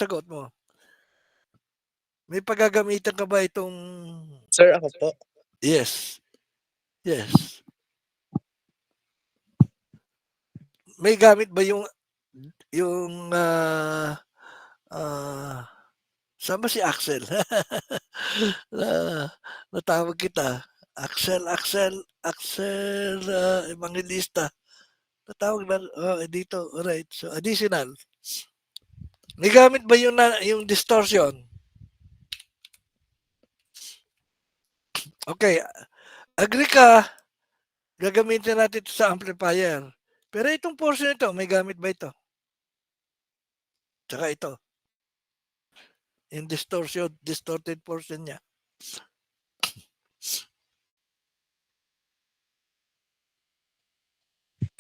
sagot mo? May paggagamitan ka ba itong Sir, ako po. yes. Yes. May gamit ba yung saan ba si Axel? Natawag kita. Axel Evangelista. Natawag na, dito, alright. So, additional. May gamit ba yung distortion? Okay. Agree ka, gagamitin natin ito sa amplifier. Pero itong portion ito, may gamit ba ito? Tsaka ito. Yung distorted portion niya.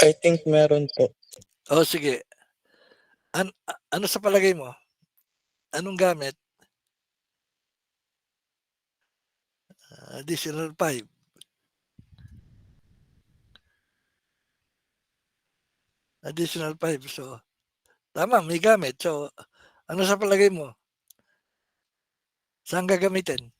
I think meron po. O sige. Ano sa palagay mo? Anong gamit? Additional 5. Additional 5. So, tama, may gamit. So, ano sa palagay mo? Saan gagamitin?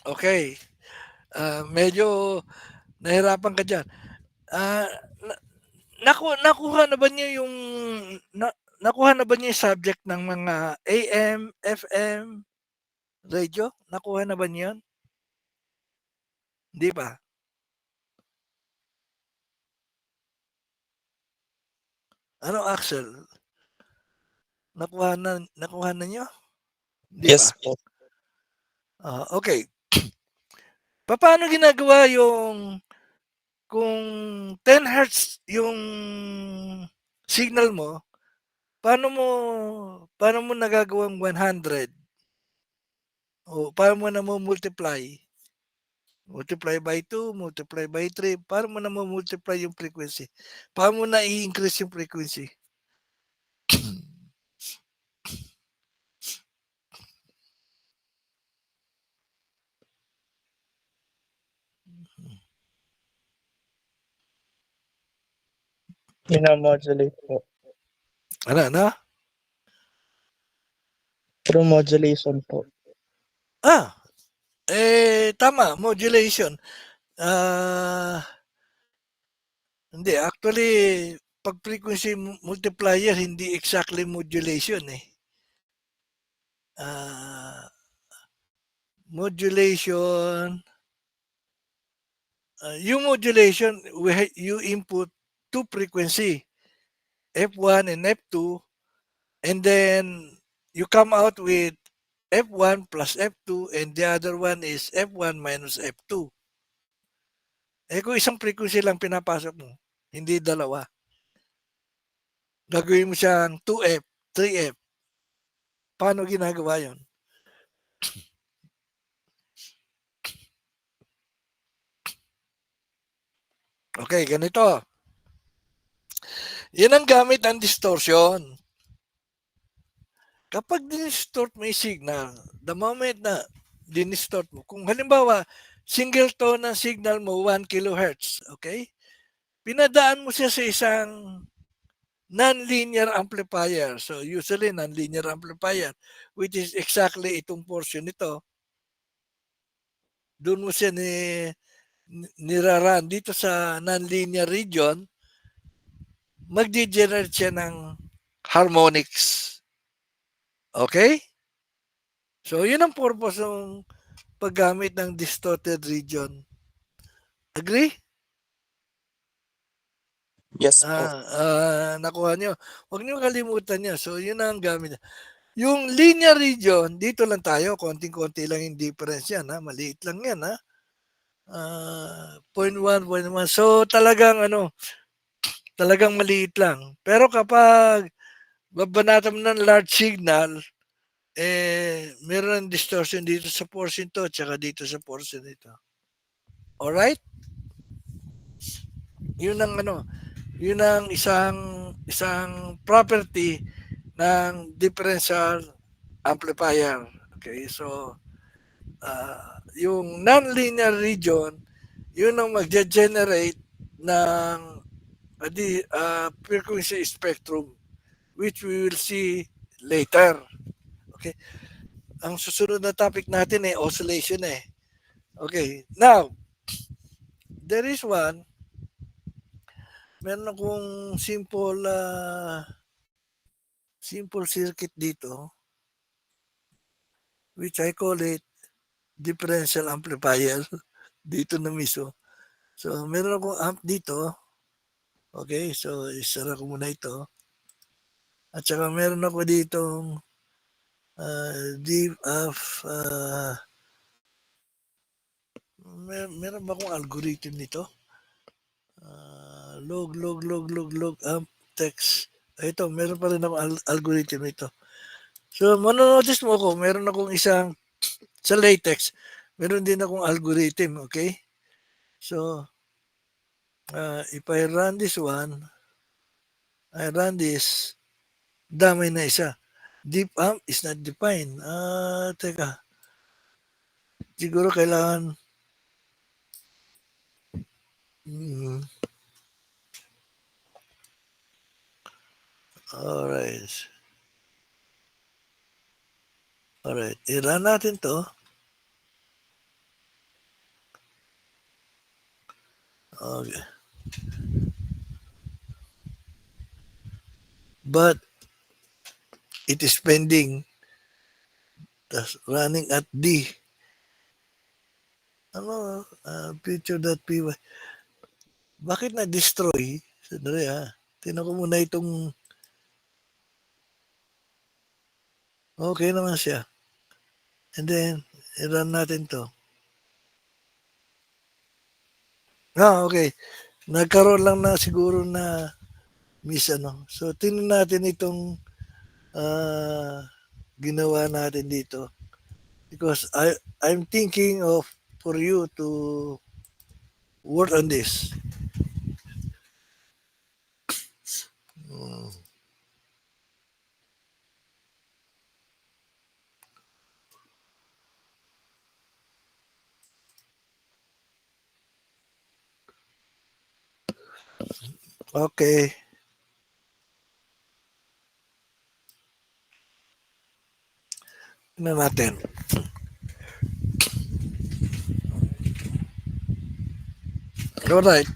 Okay. Medyo nahirapan ka dyan. Nakuha na ba niyo yung nakuha na ba niyo yung subject ng mga AM, FM, radio? Nakuha na ba niyo yun? Hindi ba? Ano, Axel? Nakuha na niyo? Hindi Yes ba? po. Okay. Paano ginagawa yung kung 10 hertz yung signal mo, paano mo nagagawang 100? O paano mo na mo multiply? Multiply by 2, multiply by 3, paano mo na mo multiply yung frequency? Paano mo na i-increase yung frequency? Minamodulate po. Ano? Through modulation po. Tama, modulation. Hindi, actually, pag frequency multiplier, hindi exactly modulation eh. Modulation, yung modulation, you input two frequency, F1 and F2, and then you come out with F1 plus F2, and the other one is F1 minus F2. Kung isang frequency lang pinapasok mo, hindi dalawa. Gagawin mo siyang 2F, 3F. Paano ginagawa yon? Okay, ganito. Yan ang gamit ng distortion. Kapag dinistort mo yung signal, the moment na dinistort mo, kung halimbawa, single tone ng signal mo, 1 kHz, okay? Pinadaan mo siya sa isang non-linear amplifier. So, usually, non-linear amplifier, which is exactly itong portion nito. Doon mo siya niraran. Dito sa non-linear region, mag-degenerate siya ng harmonics. Okay? So, yun ang purpose ng paggamit ng distorted region. Agree? Yes po. Nakuha nyo. Huwag nyo kalimutan niya. So, yun ang gamit. Yung linear region, dito lang tayo. Konting-konti lang yung difference yan. Maliit lang yan. 0.1, 0.1. So, talagang maliit lang. Pero kapag babanatan mo ng large signal, meron ng distortion dito sa portion to, tsaka dito sa portion ito. Alright? Yun ang isang property ng differential amplifier. Okay, so yung non-linear region, yun ang magge-generate ng frequency spectrum which we will see later. Okay? Ang susunod na topic natin ay oscillation eh. Okay. Now, there is one. Meron akong simple circuit dito which I call it differential amplifier dito na mismo. So, meron akong amp dito. Okay, so isara ko muna ito. At saka meron ako ditong deep of meron ba akong algorithm nito? Log amp text. Ito, meron pa rin akong algorithm ito. So, manonotice mo ako, meron akong isang sa latex, meron din akong algorithm, okay? So, if I run this one, I run this, damay na isa. Deep amp is not defined. Teka. Siguro kailangan alright. Alright. I-run natin to. Okay. But it is pending. That's running at D. Ano? Future.py. Bakit na-destroy? Sandali Tinan ko muna itong okay naman siya. And then, i-run natin to. Okay. Nagkaroon lang na siguro na miss ano. So, tingnan natin itong ginawa natin dito. Because I'm thinking of for you to work on this. Okay. Tingnan natin. Alright.